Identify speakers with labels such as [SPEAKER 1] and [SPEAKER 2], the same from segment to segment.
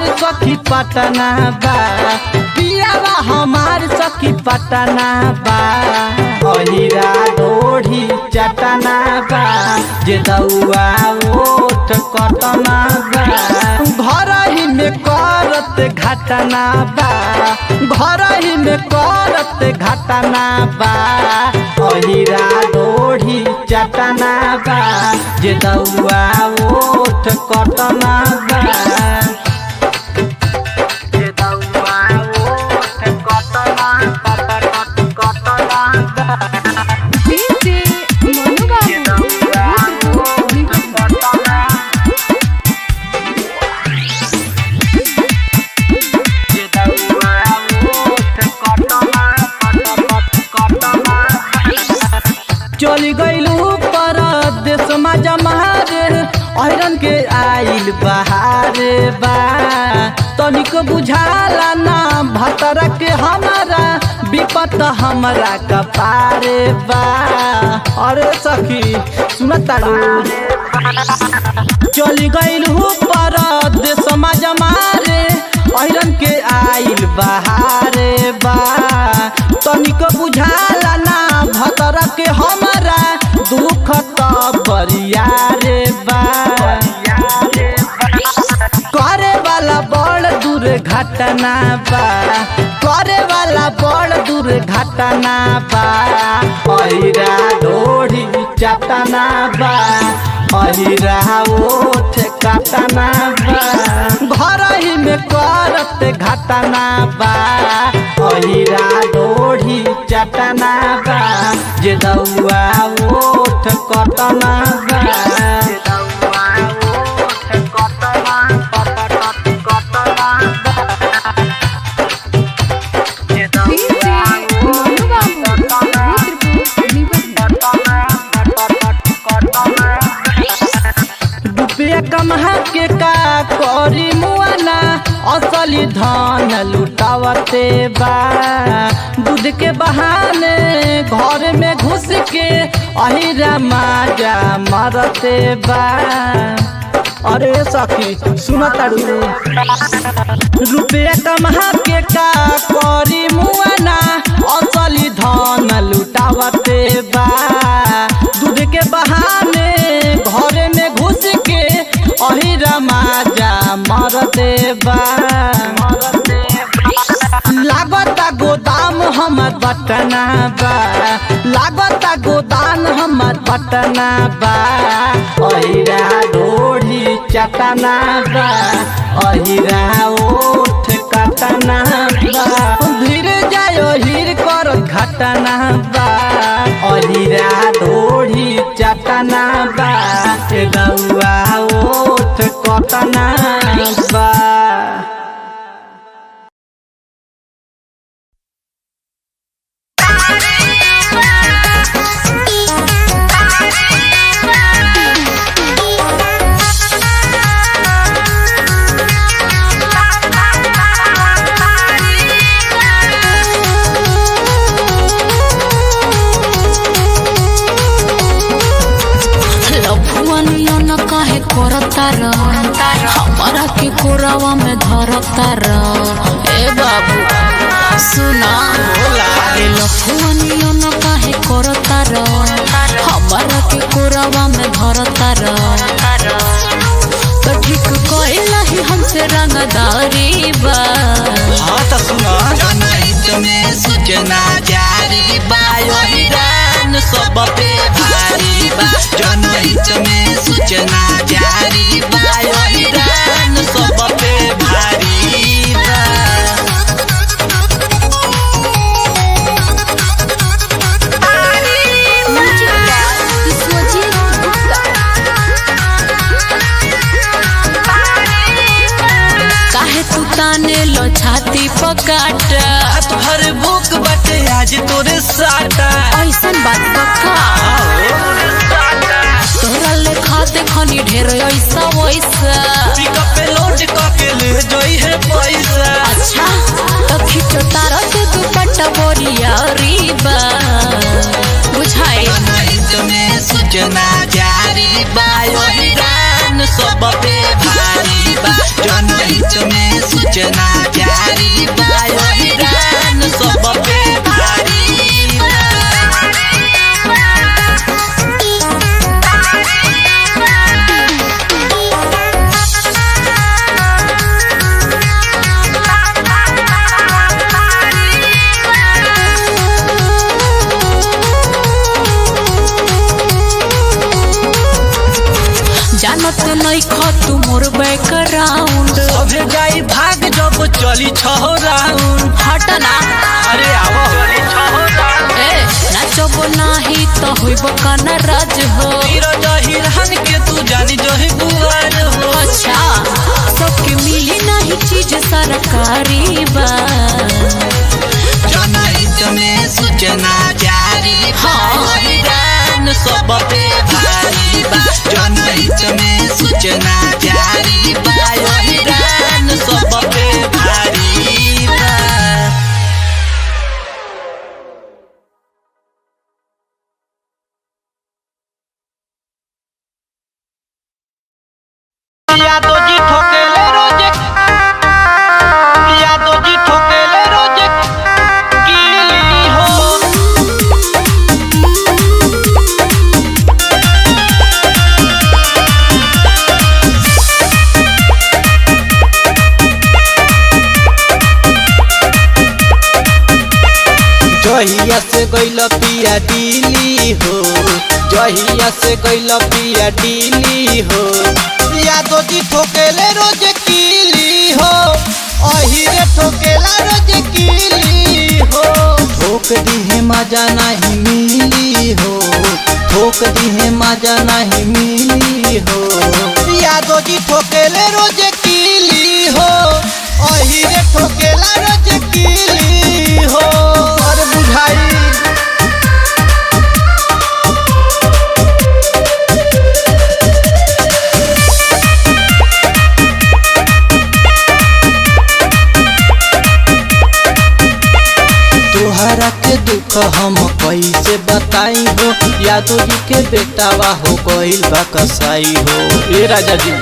[SPEAKER 1] पटना बा पियावा हमार सखी पटना बा अहिरा डोढ़ी चटना बा जे दौआ ओठ कटना बा घर ही में करत घटना बा घर ही में करत घटना बा अहिरा डोढ़ी चटना बा जे दौआ ओठ कटना बा चली गईलू परदेश में जमारे अहिरन के आइल बहार बा तनिक बुझाला ना भतरा के हमारा विपत हमरा कपार बा। अरे सखी सुनता चली गईलू परदेश में जमारे अहिरन बहारे बा तनिको बुझाला ना भतर के हमारा दुख तो बरिया रे बा करे वाला बड़ दूर घटना बा करे वाला बड़ दूर घटना बा अहिरा ढोढ़ी चटना बा अहिरा ओठ कटना बा घर ही में करत घटना बा अहिरा ढोढ़ी चटना बा जे दौआ ओठ कटना बा कमहा के का करी मुआना असली धन लुटावते बा दूध के बहाने घर में घुस के अहिरा माजा मरते बा अरे सखी सुन तारू रुपया कमहा के का करी मुआना असली धन लुटावते बा दूध के बहाने घर में घुस के अहिरा माजा मरते बा लागता गोदाम हमर बटना बा लागता गोदाम हमर बटना बा अहिरा ढोढ़ी चटना बा अहिरा ओठ कटना बा धीर जायो हीर कर घटना बा अहिरा ढोढ़ी चटना बा गौआ ओठ कटना बा
[SPEAKER 2] हमारा के कोरावा में धरता ए बाबू सुना लफुअनियो न काहे करता हमारा के कोरावा में धरता तो ठीक कहला ही हमसे रंगदारी बा
[SPEAKER 1] हाँ तो सुना जनहित में सूचना जारी बा अहिरान सब पे भारी बा जनहित में सूचना जारी बा अहिरान सब पे भारी बा
[SPEAKER 2] काहे तू ताने लो छाती पकाट
[SPEAKER 1] भर भूख बटे आज तोरे साटा
[SPEAKER 2] ऐसन बात बका तोरा लेखा देखनी ढेर ऐसा वैसा
[SPEAKER 1] पिकअप पे लोड करके ले जोई है पैसा
[SPEAKER 2] अच्छा तो खींचो तारा से दुपट्टा बोरिया रीबा बुझाए
[SPEAKER 1] जनहित में सूचना जारी बा अहिरान सब पे भारी बा जनहित में सूचना जारी बा अहिरान सब पे भारी बा
[SPEAKER 2] जानत नहीं खा तू मोर बैकग्राउंड
[SPEAKER 1] अबे जाई भाग जब चली छह राउंड
[SPEAKER 2] हटना
[SPEAKER 1] अरे आवो
[SPEAKER 2] ए नाचब नाही तो होइब काना राज हो
[SPEAKER 1] हीरो जहिरहन के तू जानी जही बुआर हो
[SPEAKER 2] अच्छा सबके मिली नहीं चीज सरकारी बा
[SPEAKER 1] जनहित में सूचना जारी बा अहिरान सब पे भारी बा जनहित में सूचना जारी बा अहिरान सब पे भारी बा यादव जी ठोकेले रोजे यादव जी जहिया से गइल पिया दिली हो, जहिया से गइल पिया दिली हो, यादो जी ठोकेले रोज कीली हो, अहिरे ठोकेला रोज कीली हो। ठोक दिहे मजा नहीं मिली हो, ठोक दिहे मजा नहीं मिली हो, यादो जी ठोकेले रोज कीली हो, अहिरे ठोकेला रोज कीली हो। और बुझाई तोहरा के दुख हम कैसे बताई हो, यादव जी के बेटावा हो गइल बा कसाई हो। ए राजा जी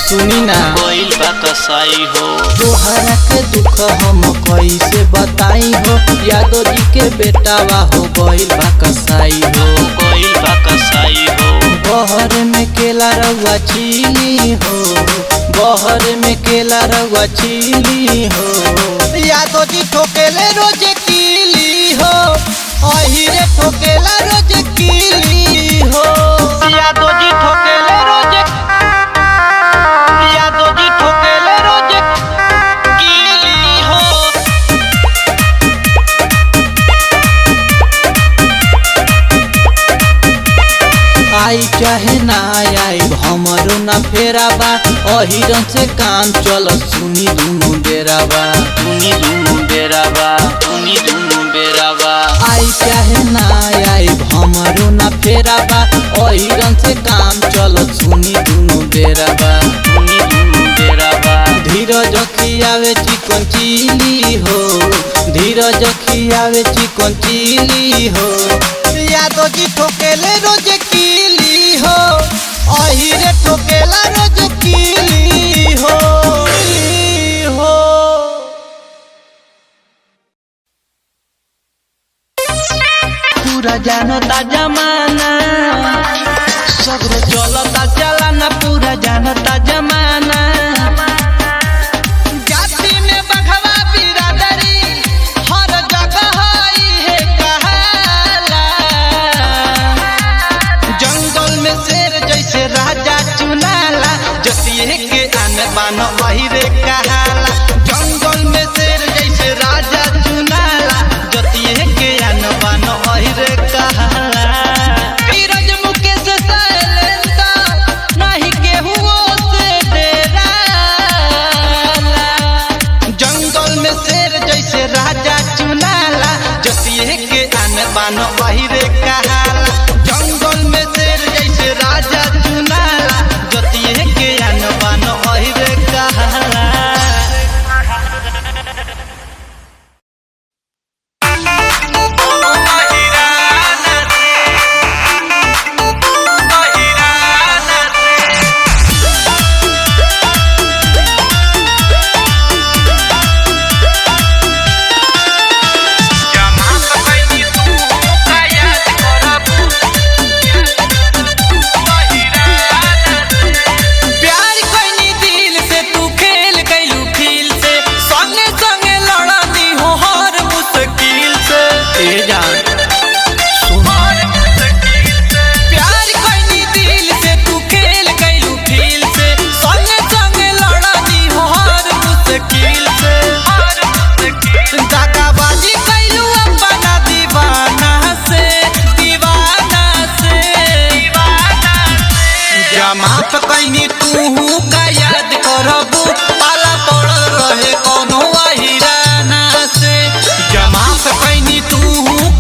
[SPEAKER 1] सुनी ना,
[SPEAKER 3] गइल बा कसाई हो।
[SPEAKER 1] तोहरा के दुख हम कैसे बताई हो, यादव जी के बेटावा हो गइल बा कसाई हो,
[SPEAKER 3] गइल बा कसाई हो।
[SPEAKER 1] बहर में केला रउआ चीनी हो, बहर में केला रउआ चीनी हो, यादव जी ठोकेले रोज कीली हो, अहिरे ठोकेला रोज कीली हो। यादव जी ठोकेले रोज, यादव जी ठोकेले रोज कीली हो। आई चाहे ना आई हमरो ना फेराबा, अहिरन से काम चल सुनी दुनु बेराबा,
[SPEAKER 3] सुनी दुनु बेराबा, सुनी दुनु बेराबा।
[SPEAKER 1] आई चाहे ना आई हमरो ना फेराबा, अहिरन से काम चल सुनी दुनु बेराबा,
[SPEAKER 3] सुनी दुनु बेराबा।
[SPEAKER 1] धीरज खियावे चिकन चिली हो, धीरज खियावे चिकन चिली हो, यादव जी ठोकेले रोज कीली हो, अहिरे ठोकेला रोज कीली हो। पूरा जानता जमाना, सगरो चलता चलाना, पूरा जानता जमाना, जाति में बघवा बिरादरी हर जगह है कहाला, जंगल में शेर जैसे राजा चुनाला, जतिये के आन बान अहिरे कहाला, जंगल में शेर जैसे राजा चुनाला, जतिये के आन बान अहिरे कहाला। धीरज मुकेश सैलेंदा नहीं केहुओ से डेराला, जंगल में शेर जैसे राजा चुनाला, जतिये के आन बान अहिरे कहाला, जंगल में शेर जैसे राजा चुनाला, जतिये के आन बान अहिरे कहाला। माफ कैनी तू का याद करबू, पाला पड़ल रहे कोनो अहिराना से, जमाफ कैनी तू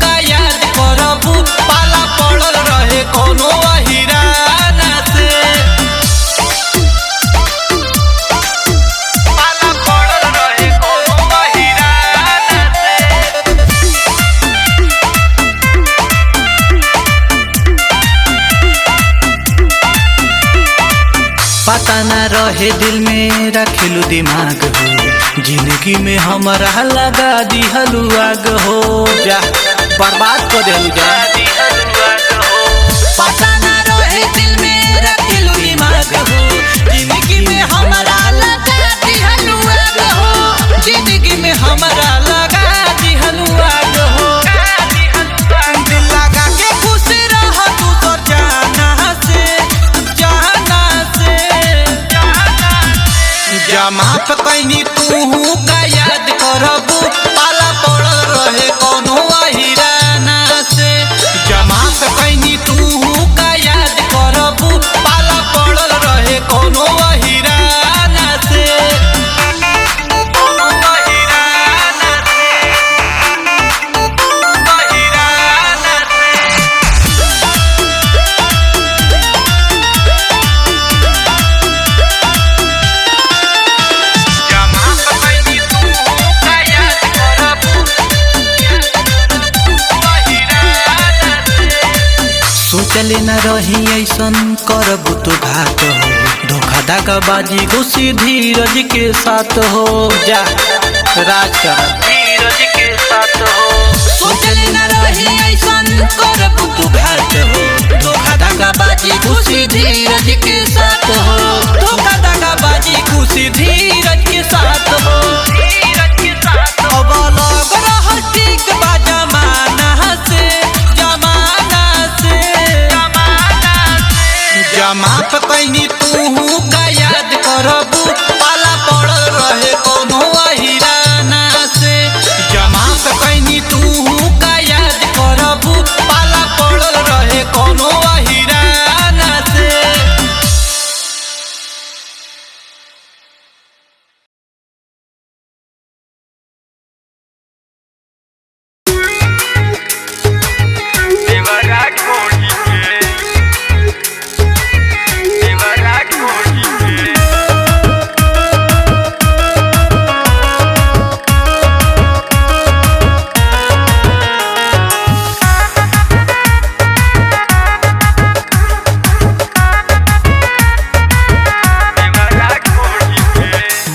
[SPEAKER 1] का याद करबू, पाला पड़ल रहे कोनो अहिराना से, पाला पड़ल रहे कोनो अहिराना से। पता न रहे दिल में रखेलू दिमाग हो, जिंदगी में हमारा लगा दिहलू आग हो, जा बर्बाद कर देलू जा। पता न रहे दिल में रखेलू दिमाग हो, जिंदगी में हमारा लगा दिहलू आग हो, जिंदगी में हमारा लगा दिहलू आग हो। करबू पाला पड़ल रहे कोनो अहिराना से जमात कैनी तू का याद करबू पाला पड़ल रहे कोनो अहिराना से सोचले न रही ऐसन करबू तो घात हो धोखा धागा बाजी घुसी धीरज के साथ हो जा राज कर धीरज के साथ हो सोचले न रही ऐसन करबू तो घात हो धोखा धागा बाजी घुसी धीरज के साथ हो धोखा धागा बाजी घुसी धीरज के साथ हो अब लग रहा ठीक बा जमाना से जमात कैनी तू का याद करबू पाला पड़ल रहे कोनो अहिराना से जमात कैनी तू का याद करबू पाला पड़ल रहे कोनो अहिराना से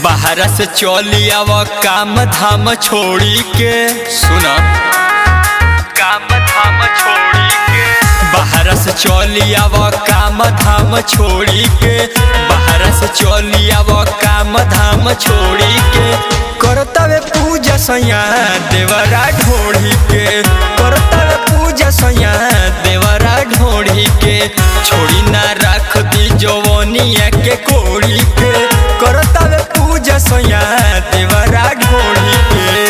[SPEAKER 1] बाहर से चली आव काम धाम छोड़ी के सुना काम धाम छोड़ी के बाहर से चली आव काम धाम छोड़ी के बाहर से चली आव काम धाम छोड़ी के करतवे पूजा सैया देवरा ढोड़ी के करतवे पूजा सैया देवरा ढोड़ी के छोड़ी ना रख दी जवनिया के कोड़ी के करतवे पूजा सैया देवरा ढोड़ी के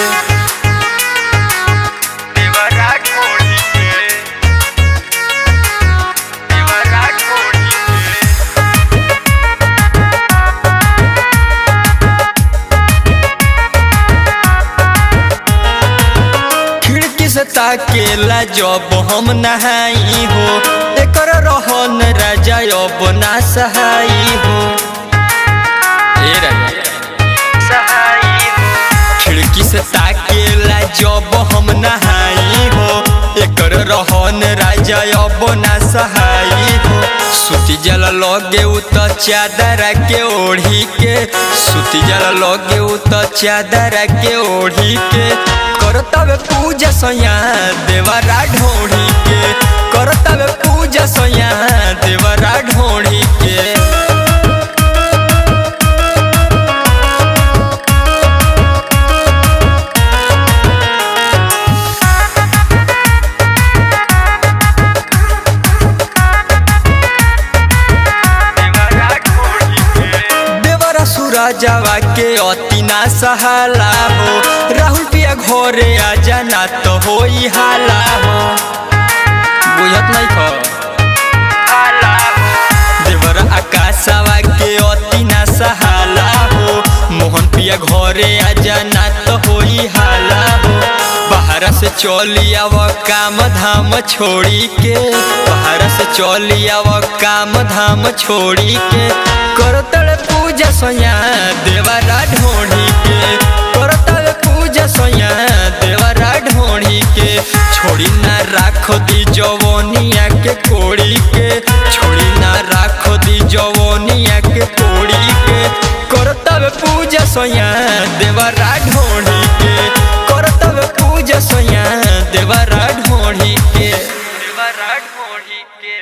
[SPEAKER 1] देवरा ढोड़ी के देवरा ढोड़ी के खिड़की से ताकेला जब हम नहाई हो एकर रहन राजा अब ना सहाई हो खिड़की से ताकेला जब हम नहाई हो एकर रहन राजा अब ना सहाई हो सुती जल लगे उ त चादर के ओढ़ी के सुती जल लगे उ त चादर के ओढ़ी के करतवे पूजा सैया देवरा ढोड़ी के करतवे पूजा सैया देवरा ढोड़ी के राजावा के अति ना सहाला हो राहुल पिया घरे आ जाना तो होई हाला हो बुझत नहीं खो हाला देवरा आकाशवा के अति ना सहाला हो मोहन पिया घरे आ जाना तो होई हाला हो बाहर से चली आव काम धाम छोड़ी के बाहर से चली आव काम धाम छोड़ी के करतड़ पूजा सैया देवरा ढोड़ी के करतड़ पूजा सैया देवरा ढोड़ी के छोड़ी ना राख दी जवनिया के कोड़ी के छोड़ी ना राख दी जवनिया के कोड़ी के करतड़ पूजा सैया देवरा ढोड़ी के करतड़ पूजा सैया देवरा ढोड़ी के देवरा ढोड़ी के।